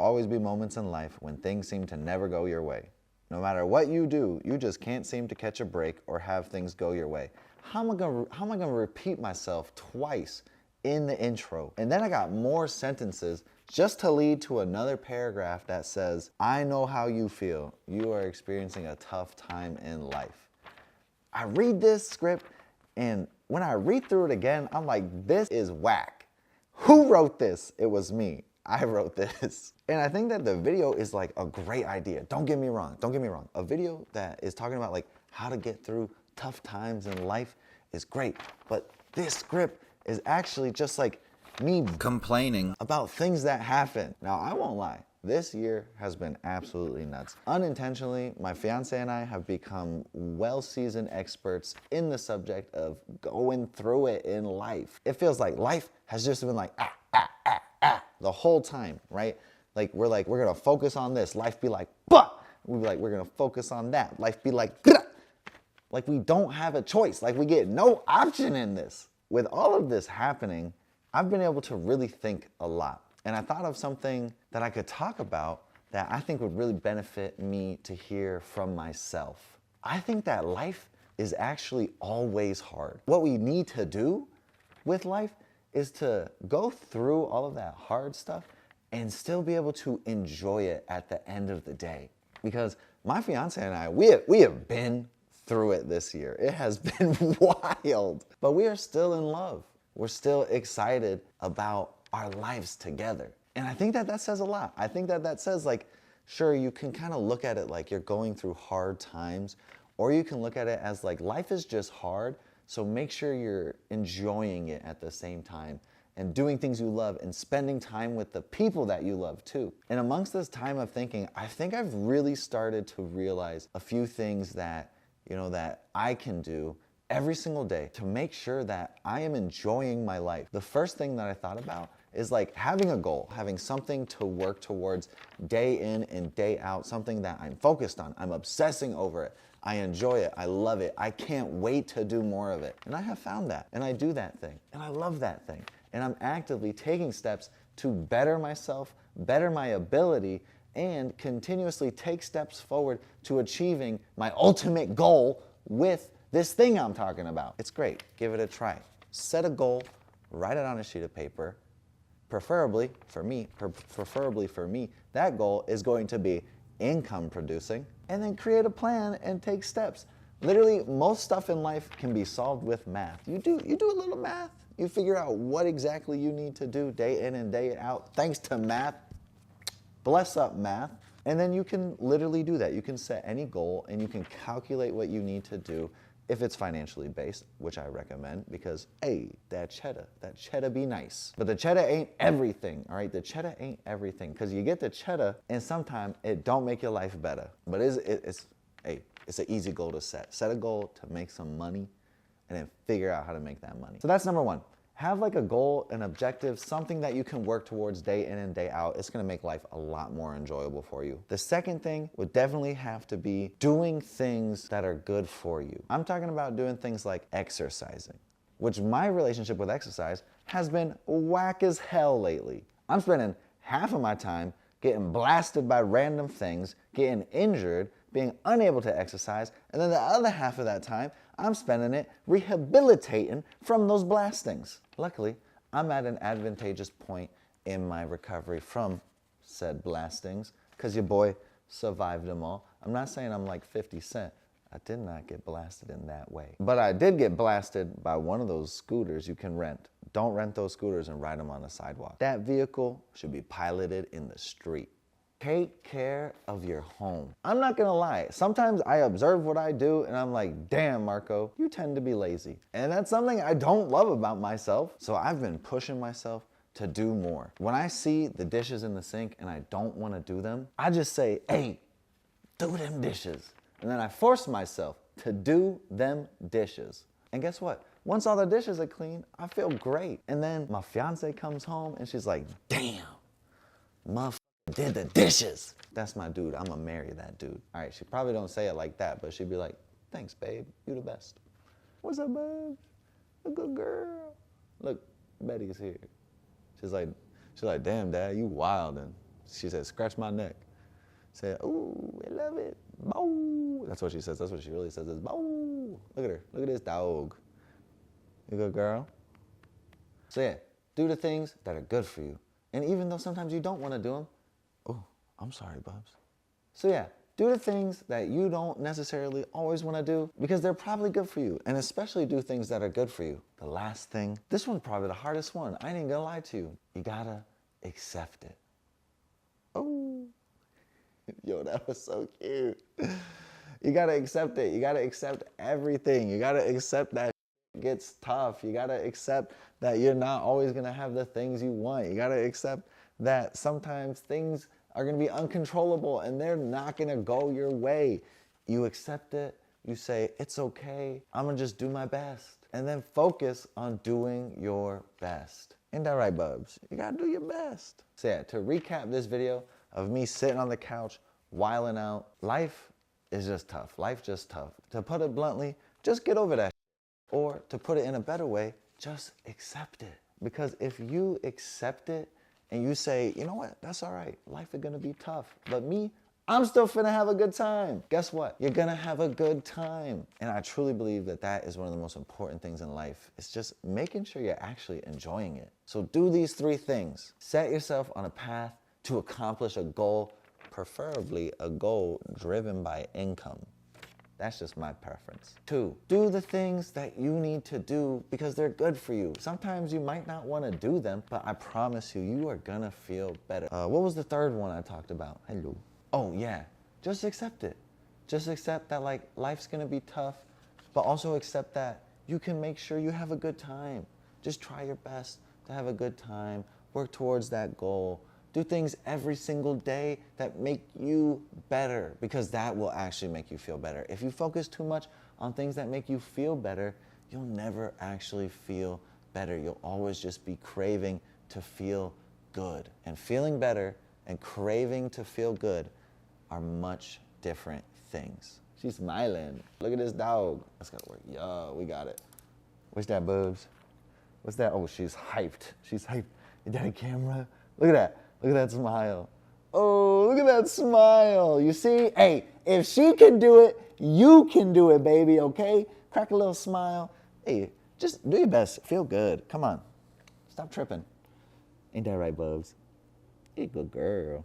always be moments in life when things seem to never go your way. No matter what you do, you just can't seem to catch a break or have things go your way. How am I gonna repeat myself twice in the intro? And then I got more sentences just to lead to another paragraph that says, I know how you feel. You are experiencing a tough time in life. I read this script, and when I read through it again, I'm like, this is whack. Who wrote this? It was me. I wrote this. And I think that the video is like a great idea. Don't get me wrong. A video that is talking about like how to get through tough times in life is great. But this script is actually just like me complaining about things that happen. Now, I won't lie. This year has been absolutely nuts. Unintentionally, my fiance and I have become well-seasoned experts in the subject of going through it in life. It feels like life has just been like, the whole time, right? We're gonna focus on this. Life be like, bah! We be like, we're gonna focus on that. Life be like, grah! Like we don't have a choice. Like we get no option in this. With all of this happening, I've been able to really think a lot. And I thought of something that I could talk about that I think would really benefit me to hear from myself. I think that life is actually always hard. What we need to do with life is to go through all of that hard stuff and still be able to enjoy it at the end of the day. Because my fiance and I, we have been through it this year. It has been wild, but we are still in love. We're still excited about our lives together. And I think that that says a lot. I think that that says like, sure, you can kind of look at it like you're going through hard times, or you can look at it as like life is just hard, so make sure you're enjoying it at the same time and doing things you love and spending time with the people that you love too. And amongst this time of thinking, I think I've really started to realize a few things that, that I can do every single day to make sure that I am enjoying my life. The first thing that I thought about is like having a goal, having something to work towards day in and day out, something that I'm focused on. I'm obsessing over it. I enjoy it. I love it. I can't wait to do more of it. And I have found that. And I do that thing. And I love that thing. And I'm actively taking steps to better myself, better my ability, and continuously take steps forward to achieving my ultimate goal with this thing I'm talking about. It's great. Give it a try. Set a goal, write it on a sheet of paper. Preferably for me, that goal is going to be income producing, and then create a plan and take steps. Literally, most stuff in life can be solved with math. You do a little math. You figure out what exactly you need to do day in and day out, thanks to math. Bless up math. And then you can literally do that. You can set any goal and you can calculate what you need to do if it's financially based, which I recommend because, hey, that cheddar be nice. But the cheddar ain't everything, all right? The cheddar ain't everything because you get the cheddar and sometimes it don't make your life better. But it's an easy goal to set. Set a goal to make some money and then figure out how to make that money. So that's number one. Have like a goal, an objective, something that you can work towards day in and day out. It's gonna make life a lot more enjoyable for you. The second thing would definitely have to be doing things that are good for you. I'm talking about doing things like exercising, which my relationship with exercise has been whack as hell lately. I'm spending half of my time getting blasted by random things, getting injured, being unable to exercise, and then the other half of that time, I'm spending it rehabilitating from those blastings. Luckily, I'm at an advantageous point in my recovery from said blastings, because your boy survived them all. I'm not saying I'm like 50 Cent. I did not get blasted in that way. But I did get blasted by one of those scooters you can rent. Don't rent those scooters and ride them on the sidewalk. That vehicle should be piloted in the street. Take care of your home. I'm not gonna lie, sometimes I observe what I do and I'm like, damn Marco, you tend to be lazy. And that's something I don't love about myself. So I've been pushing myself to do more. When I see the dishes in the sink and I don't wanna do them, I just say, hey, do them dishes. And then I force myself to do them dishes. And guess what? Once all the dishes are clean, I feel great. And then my fiance comes home and she's like, damn, motherfucker did the dishes. That's my dude. I'm gonna marry that dude. All right, she probably don't say it like that, but she'd be like, thanks, babe. You the best. What's up, babe? A good girl. Look, Betty's here. She's like, damn, Dad, you wildin'. She said, scratch my neck. Say, ooh, I love it. Bow. That's what she says. That's what she really says is bow. Look at her. Look at this dog. You good girl? So yeah, do the things that are good for you. And even though sometimes you don't want to do them, oh, I'm sorry, Bubs. So yeah, do the things that you don't necessarily always want to do because they're probably good for you. And especially do things that are good for you. The last thing, this one's probably the hardest one. I ain't even gonna lie to you. You gotta accept it. Oh, yo, that was so cute. You gotta accept it. You gotta accept everything. You gotta accept that it gets tough. You gotta accept that you're not always gonna have the things you want. You gotta accept that sometimes things are gonna be uncontrollable and they're not gonna go your way. You accept it. You say, it's okay. I'm gonna just do my best. And then focus on doing your best. Ain't that right, Bubs? You gotta do your best. So yeah, to recap this video of me sitting on the couch, wilding out, life is just tough. Life just tough. To put it bluntly, just get over that shit. Or to put it in a better way, just accept it. Because if you accept it and you say, you know what, that's all right. Life is gonna be tough. But me, I'm still finna have a good time. Guess what? You're gonna have a good time. And I truly believe that that is one of the most important things in life. It's just making sure you're actually enjoying it. So do these 3 things. Set yourself on a path to accomplish a goal, preferably a goal driven by income. That's just my preference. 2, do the things that you need to do because they're good for you. Sometimes you might not want to do them, but I promise you, you are gonna feel better. What was the 3rd one I talked about? Hello. Oh yeah, just accept it. Just accept that like life's gonna be tough, but also accept that you can make sure you have a good time. Just try your best to have a good time, work towards that goal. Do things every single day that make you better because that will actually make you feel better. If you focus too much on things that make you feel better, you'll never actually feel better. You'll always just be craving to feel good. And feeling better and craving to feel good are much different things. She's smiling. Look at this dog. That's gotta work. Yo, we got it. What's that, Bubs? What's that? Oh, she's hyped. She's hyped. Is that a camera? Look at that. Look at that smile. Oh, look at that smile. You see? Hey, if she can do it, you can do it, baby, okay? Crack a little smile. Hey, just do your best. Feel good. Come on. Stop tripping. Ain't that right, Bubs? You're a good girl.